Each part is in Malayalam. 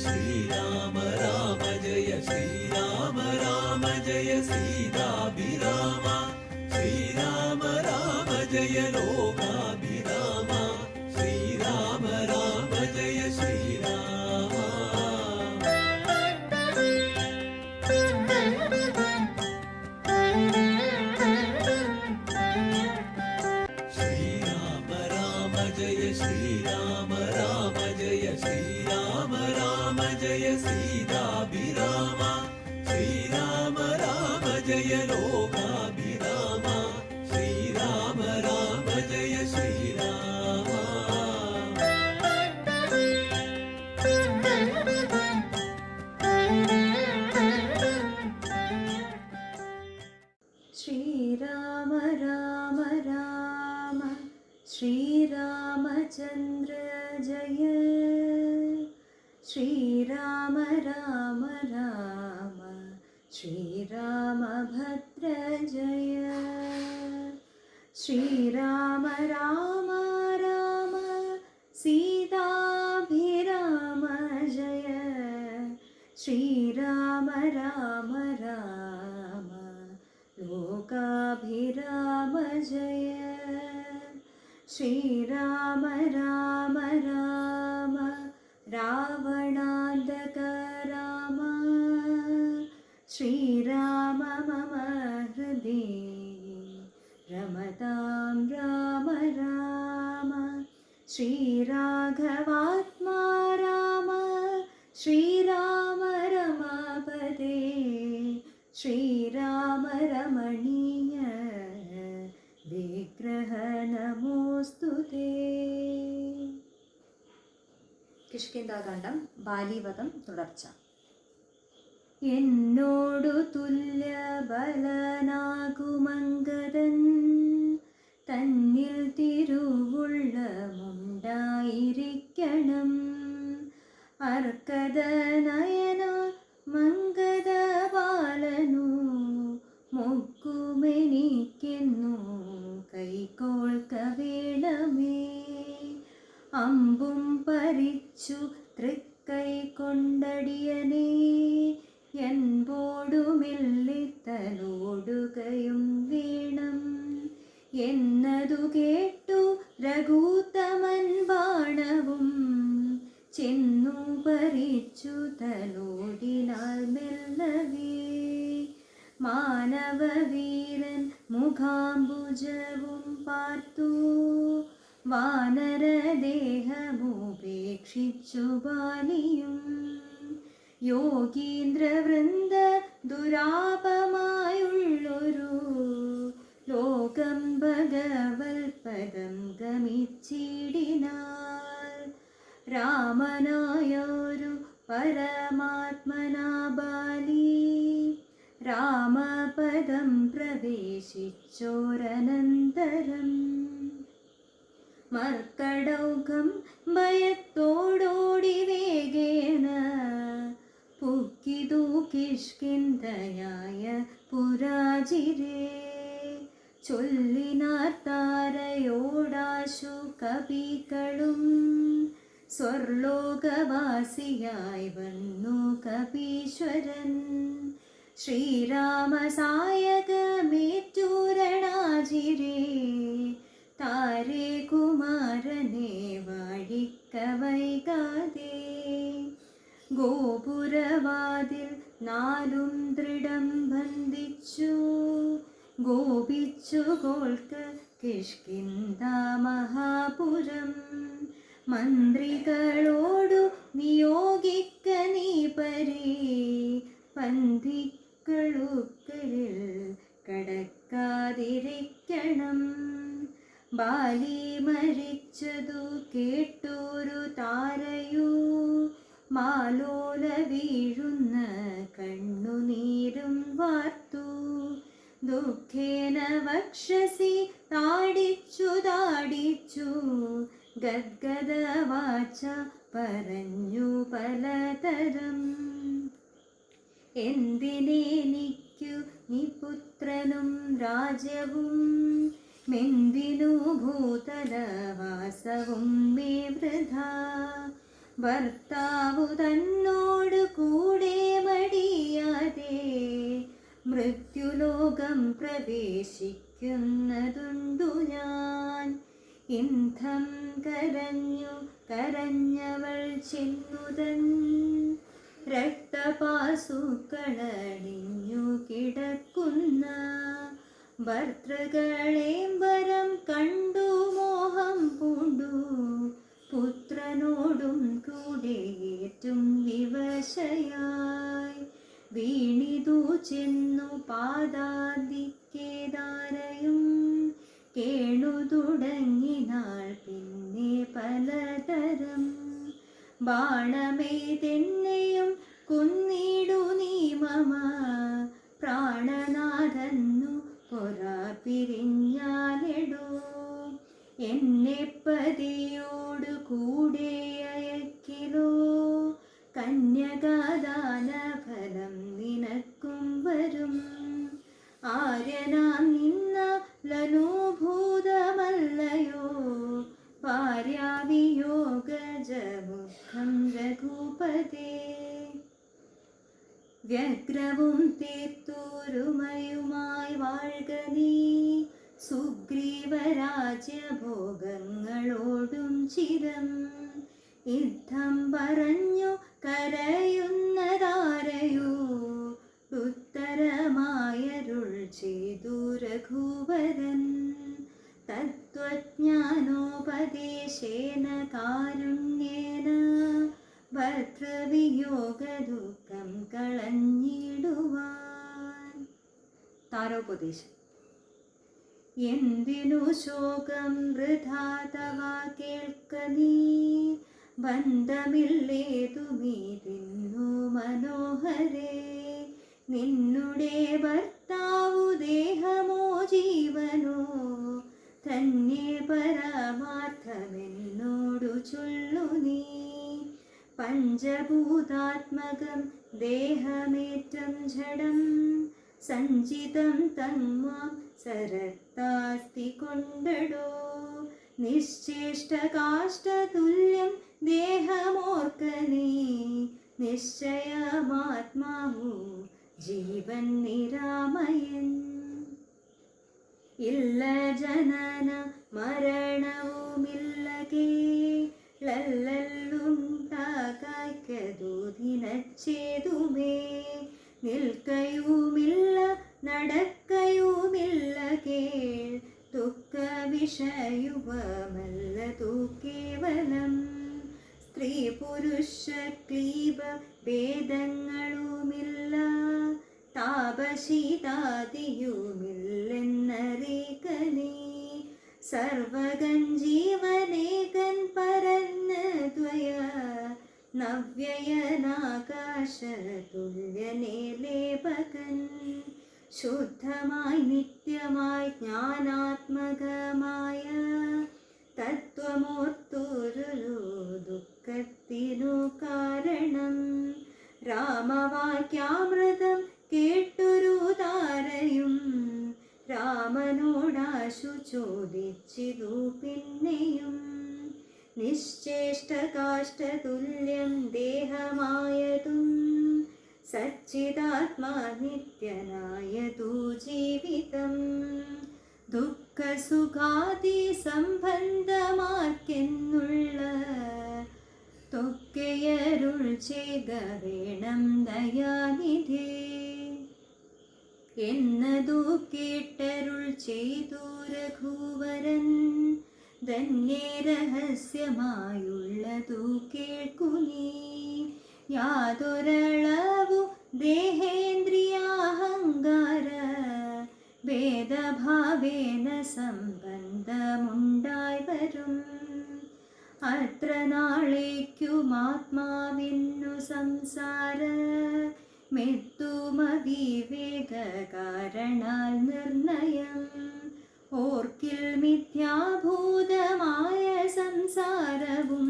श्रीराम राम जय श्रीराम राम जय सीताभिराम श्रीराम राम जय लोकाभिराम श्रीराम राम जय श्रीराम श्रीराम राम जय श्रीराम राम जय श्रीराम राम जय सीताभिराम श्रीराम राम जय लोकाभिराम श्रीराम राम जय श्रीराम श्रीराम राम राम श्रीरामचन्द्र जय श्रीराम राम राम श्रीरामभद्र जय श्रीराम राम राम सीताभिराम जय श्रीराम राम राम लोकाभिराम जय श्रीराम राम राम रावणान्तक राम श्रीराम मम हृदि रमतां राम राम श्रीराघवात्मा राम श्रीराम रमापदे श्रीराम रमणीय विग्रह नमोस्तुते। കിഷ്കിന്ധാകാന്ഡം ബാലിവധം തുടർച്ച. എന്നോടു തുല്യ ബലനാകുമംഗദൻ തന്നിൽ തിരുവുള്ളമുണ്ടായിരിക്കണം അർക്കദ നയന മംഗദ ബാലനു മൊക്കുമെനിക്കെന്നു കൈകോൾക്ക വേണമേ അമ്പും പരിച്ചു തൃക്കൈ കൊണ്ടടിയനേ എൻപോടുമെല്ലിത്തലോടുകയും വേണം എന്നതു കേട്ടു രഘൂത്തമൻ ബാണവും ചെന്നു പരിച്ചു തലോടിനാൽ മെല്ലവേ മാനവവീരൻ മുഖാംബുജവും പാർത്തു വാനരദേഹമുപേക്ഷിച്ചു ബാലിയും യോഗീന്ദ്രവൃന്ദ ദുരാപമായുള്ളൊരു ലോകം ഭഗവത്പദം ഗമിച്ചിടിനാൽ രാമനായൊരു പരമാത്മനാ ബാലി രാമപദം പ്രവേശിച്ചോരനന്തരം മർക്കടൗകം ഭയത്തോടോടി വേഗേന പുക്കിതു കിഷ്കിന്ധയായ പുരാജിരേ ചൊല്ലിനാർ താരയോടാശു കവികളും സ്വർലോകവാസിയായി വന്നു കപീശ്വരൻ ശ്രീരാമസായകമേറ്റൂരണാജിരേ താരേ കുമാരനെ വാഴിക്ക വൈകാതെ ഗോപുരവാതിൽ നാലും ദൃഢം ബന്ധിച്ചു ഗോപിച്ചു കോൽക്ക കിഷ്കിന്ധ മഹാപുരം മന്ത്രികളോടു നിയോഗിക്ക നീ പരേ പന്തികളുക്കരിൽ കടക്കാതിരിക്കണം ബാലി മരിച്ചതു കേട്ടൊരു താരയൂ മാലോല വീഴുന്ന കണ്ണുനീരും വാർത്തു ദുഃഖേന വക്ഷസി താടിച്ചു ഗദ്ഗദവാച പറഞ്ഞു പലതരം എന്തിനെനിക്കു നിപുത്രനും രാജ്യവും മെന്തിനു ഭൂതലവാസവും മേ വൃഥാ ഭർത്താവു തന്നോട് കൂടെ മടിയാതെ മൃത്യുലോകം പ്രവേശിക്കുന്നതുണ്ടു ഞാൻ. ഇന്ധം കരഞ്ഞവൾ ചെന്നുതൻ രക്തപാസുക്കളണിഞ്ഞു കിടക്കുന്ന ഭർതൃകളേമ്പരം കണ്ടു മോഹം പൂണ്ടു പുത്രനോടും കൂടെയേറ്റും വിവശയായി വീണിതു ചെന്നു പാദാദിക്കേദാരയും കേണു തുടങ്ങിനാൾ പിന്നെ പലതരം. ബാണമേതെന്നെയും കൊന്നിടു നീ മമ പ്രാണനാഥന്നു പൊറാ പിരിഞ്ഞാലെടോ എന്നെ പതിയോടു കൂടെ അയക്കിലോ കന്യകാദാന ഫലം നിനക്കും വരും. ആര്യനാം നിന്നലനുഭൂതമല്ലയോ ഭാര്യാവിയോഗജമുഖം രഘുപതേ. വ്യഗ്രവും തീർത്തോരുമയുമായി വാഴ്ക നീ സുഗ്രീവരാജ്യഭോഗങ്ങളോടും ചിരം. യുദ്ധം പറഞ്ഞു കരയുന്നതാരയോ ഉത്തരമായരുൾ ചെയ്തു രഘുവരൻ. തത്വജ്ഞാനോപദേശേന കാരുണ്യേന ഭർതൃവിയോഗദുഃഖം കളഞ്ഞിടുവാൻ. താരോപദേശം. എന്തിനു ശോകം വൃഥാ തവ കേൾക്ക നീ ബന്ധമില്ലേതുമീതിന്നു മനോഹരേ. നിന്നുടെ ഭർത്താവു ദേഹമോ ജീവനോ തന്നെ പരമാർത്ഥമെന്നോടു ചൊല്ലു നീ. പഞ്ചഭൂതാത്മകം ദേഹമേറ്റം ജഡം സഞ്ചിതം തന്മാം സരത്താസ്തി കൊണ്ടടോ. നിശ്ചേഷ്ടകാഷ്ടതുല്യം ദേഹമോർക്കനീ നിശ്ചയമാത്മാവു ജീവൻ നിരാമയൻ. ഇല്ല ജനന മരണവുമില്ല കേളല്ലുണ്ടാകായ്ക്കതു ദിനച്ചേതുമേ. നിൽക്കയുമില്ല നടക്കയുമില്ല കേൾ ദുഃഖ വിഷയുവമല്ലതു കേവലം. സ്ത്രീ പുരുഷ ക്ലീബ ഭേദങ്ങളുമില്ല താപശീതാദിയുമില്ലെന്നറികനീ. സർവകൻ ജീവനേകൻ പരന്ന് ദ്വയ നവ്യയനാകാശതുല്യനേ ലേപകൻ. ശുദ്ധമായി നിത്യമായി ജ്ഞാനാത്മകമായ തത്വമോർത്തൊരു ദുഃഖത്തിനു കാരണം. രാമവാക്യാമൃതം കേട്ടൊരു താരയും രാമനോടാശു ചോദിച്ചിതു പിന്നെയും. നിശ്ചേഷ്ടകാഷ്ടതുല്യം ദേഹമായതും സച്ചിദാത്മാ നിത്യനായതു ജീവിതം. ദുഃഖസുഖാദി സംബന്ധമാർക്കെന്നുള്ള തൊക്കെയരുൾ ചെയ്ക വേണം ദയാനിധേ. എന്നതു കേട്ടരുൾ ചെയ്തു രഘുവരൻ. ധന്യേ രഹസ്യമായുള്ളതു കേൾക്കുനീ. യാതൊരളവു ദേഹേന്ദ്രിയാഹങ്കാര ഭേദഭാവേന സംബന്ധമുണ്ടായി വരും. അത്ര നാളേക്കുമാത്മാവിന്നു സംസാര മെത്തുമവിവേക കാരണാൽ നിർണയം. ഓർക്കിൽ മിഥ്യാഭൂതമായ സംസാരവും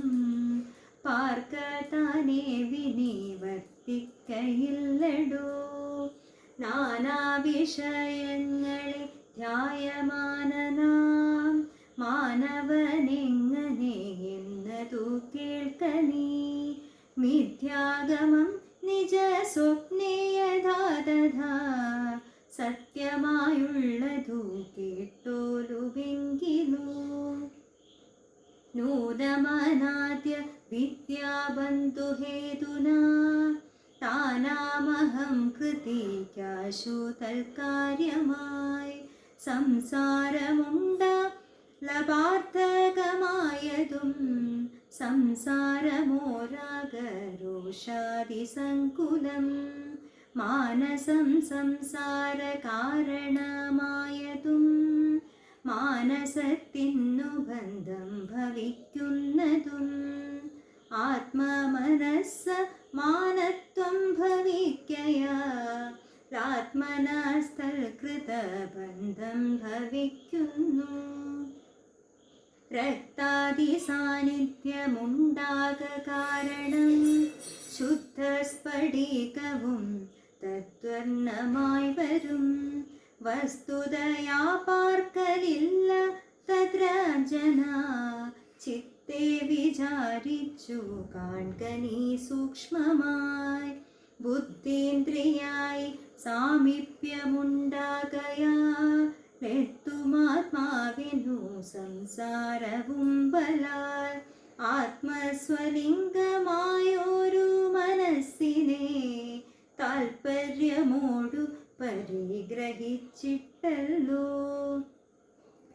പാർക്കതാനെ വിനിവർത്തിക്കയില്ലടോ. നാനാവിഷയങ്ങളെ ധ്യായമാനനാം മാനവനെങ്ങനെ എന്ന് പറയുന്നതു കേൾക്ക നീ. മിഥ്യാഗമം നിജ സ്വപ്നേ യഥാ തഥാ സത്യമായുള്ളതു കേട്ടോലുവെങ്കിലോ. നൂനമനാദ്യ വിദ്യാബന്ധുഹേതുനാ താനാമഹം കൃതിക്കാശു തൽക്കാര്യമായി. സംസാരമുണ്ട ലപാർത്ഥകമായതും സംസാരമോരാഗരോഷാദിസങ്കുലം. മാനസം സംസാര കാരണമായതും മാനസത്തിനു ബന്ധം ഭവിക്കുന്നതും. ആത്മമനസ്സ മാനത്വം ഭവിക്കയാത്മനസ്ഥൽകൃത ബന്ധം ഭവിക്കുന്നു. രക്താദി സാന്നിധ്യമുണ്ടാക കാരണം ശുദ്ധ സ്ഫടികവും തദ്വർണ്ണമായി വരും. വസ്തുതയാ പാർക്കലില്ല തദ്രഞ്ജന ചിത്തേ വിചാരിച്ചു കാൺക നീ സൂക്ഷ്മമായി. ബുദ്ധീന്ദ്രിയായി സാമീപ്യമുണ്ടാകയാലെത്തുമാത്മാവിനു സംസാരവും ബലാൽ. ആത്മസ്വലിംഗമായൊരു മനസ്സിനെ താൽപര്യമോടു പരിഗ്രഹിച്ചിട്ടല്ലോ.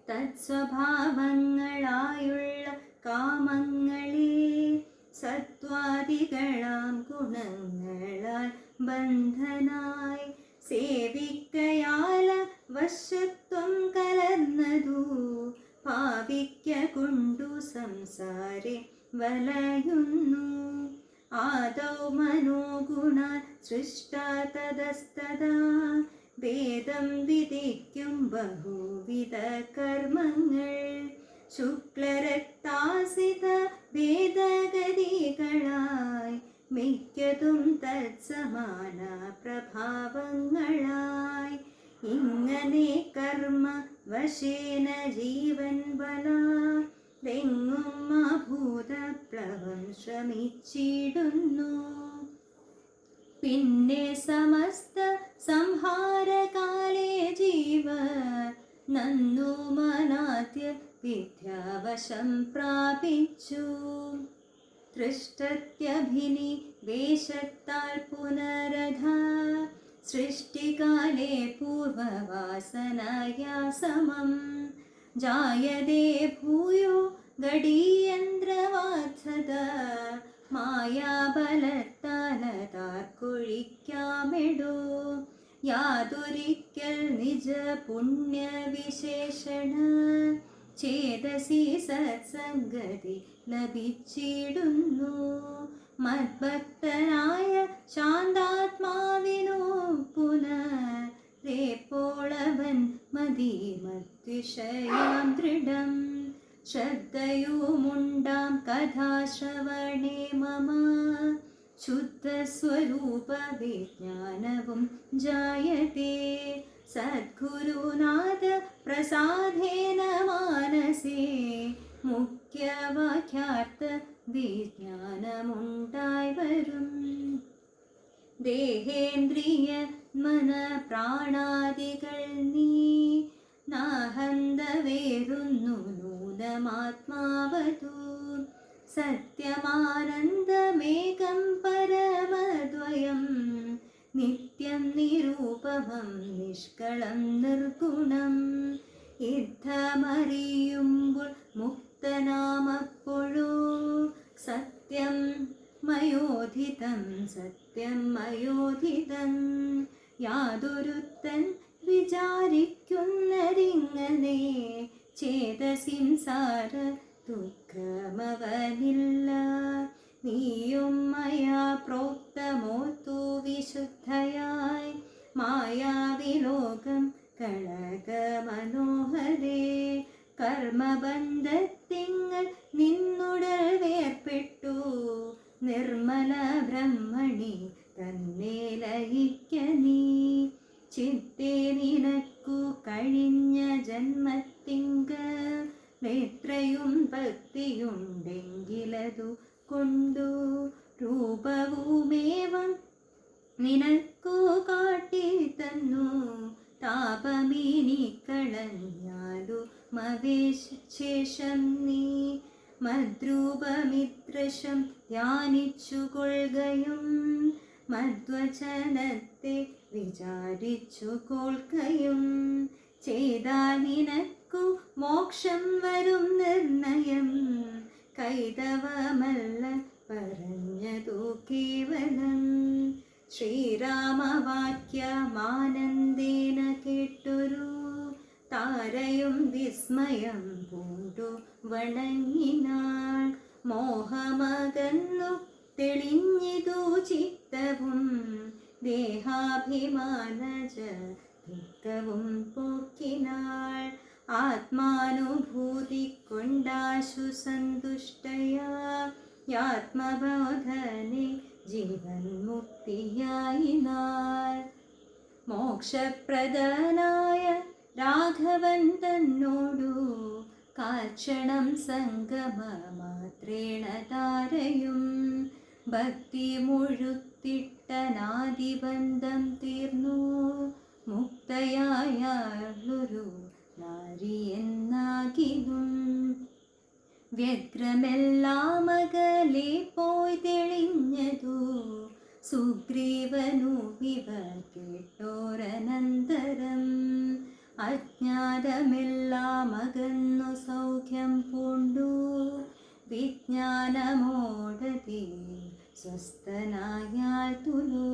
തത്സ്വഭാവങ്ങളായുള്ള കാമങ്ങളെ സത്വാദികളാം ഗുണങ്ങളാൽ ബന്ധനായി സേവിക്കയാല വശത്വം കലർന്നതു ഭാവിക്ക കൊണ്ടു സംസാരെ വലയുന്നു. ആദൗ മനോഗുണ സൃഷ്ട തതസ്തദാ ഭേദം വിധിക്കും ബഹുവിധ കർമ്മങ്ങൾ. ശുക്ലരക്താസിത ഭേദഗതികളായി മിക്കതും തത്സമാന പ്രഭാവങ്ങളായി. ഇങ്ങനെ കർമ്മ വശേന ജീവൻ ബലെങ്ങും അഭൂതപ്ലവം ശ്രമിച്ചിടുന്നു. പിന്നെ സമസ്ത സംഹാരകാലേ ജീവ നന്നു മനാദ്യ വിദ്യാവശം പ്രാപിച്ചു. തൃഷ്ടത്യഭിനിവേശത്താൽ പുനരധ സൃഷ്ടികാലേ പൂർവവാസനയാ സമം ജായതേ ഭൂയോ ഗഡീയന്ത്രവാത്സത. മായാബലത്താലതാർക്കൊഴിക്കാമെടോ യാതൊരിക്കൽ നിജ പുണ്യവിശേഷണ ചേതസി സത്സംഗതി ലഭിച്ചിടുന്നു. മദ്ഭക്തനായ ശാന്താത്മാവിനു പുനരേപ്പോളവൻ മതിമത്വിഷയാം ദൃഢം. ശ്രദ്ധയുമുണ്ടാം കഥാശ്രവണേ മമ ശുദ്ധസ്വരൂപ വിജ്ഞാനവും ജായതേ. സദ്ഗുരുനാഥ പ്രസാദേന മാനസേ മുഖ്യവാക്യാർത്ഥ വിജ്ഞാനമുണ്ടായി വരും. ദേഹേന്ദ്രിയ മന പ്രാണാദികൾ നീ നാഹന്ത വേറുന്നു നൂനമാത്മാവതു. സത്യമാനന്ദമേകം പരമദ്വയം നിത്യം നിരൂപമം നിഷ്കളം നിർഗുണം. യുദ്ധമറിയുമ്പോൾ മുക്തനാമപ്പോഴോ സത്യം മയോധിതം സത്യം മയോധിതം. യാതൊരുത്തൻ വിചാരിക്കുന്നതിങ്ങനെ ചേതസിംസാര ദുഃഖമവനില്ല. നീയും മയാ പ്രോക്തമോർത്തു വിശുദ്ധയായി മായാവിലോകം കളകമനോഹരേ. കർമ്മബന്ധത്തിങ്ങൾ നിന്നുടൽ വേർപ്പെട്ടു നിർമ്മല ബ്രഹ്മണി തന്നെ ലയിക്ക നീ. ചിത്തേ നിനക്കു കഴിഞ്ഞ ജന്മത്തിങ്കൽ എത്രയും ഭക്തിയുണ്ടെങ്കിലതു കൊണ്ടു രൂപവുമേവം നിനക്കു കാട്ടിത്തന്നു താപമിനിക്കളഞ്ഞാലു മവേശേഷം നീ മദ്രൂപമിത്രശം ധ്യാനിച്ചു കൊള്ളുകയും മദ്വചനത്തെ വിചാരിച്ചു കൊള്ളുകയും ചെയ്താൽ നിനക്കു മോക്ഷം വരും നിർണയം കൈതവമല്ല പറഞ്ഞതു കേവലം. ശ്രീരാമവാക്യമാനന്ദേന കേട്ടൊരു താരയും വിസ്മയം പൂണ്ടു വണങ്ങിനാൾ. മോഹമകന്നു തെളിഞ്ഞിതു ചിത്തവും ദേഹാഭിമാനജ ദുഃഖവും പോക്കിനാൾ. ആത്മാനുഭൂതി കൊണ്ടാശു സന്തുഷ്ടയാ ആത്മബോധനെ ജീവൻ മുക്തിയായി നാൾ. മോക്ഷപ്രദനായ രാഘവൻ തന്നോടു കാൽക്ഷണം സംഗമമാത്രേണ താരയും ഭക്തി മുഴുത്തിട്ടനാദിബന്ധം തീർന്നു മുക്തയായൊരു നാരിയെന്നാകിലും. വ്യഗ്രമെല്ലാം അകലെ പോയി തെളിഞ്ഞതു സുഗ്രീവനു ഇവ കേട്ടോരനന്തരം. അജ്ഞാതമെല്ലാം അകന്നു സൗഖ്യം പൂണ്ടു വിജ്ഞാനമോടതി സ്വസ്ഥനായാൽ തുലോ.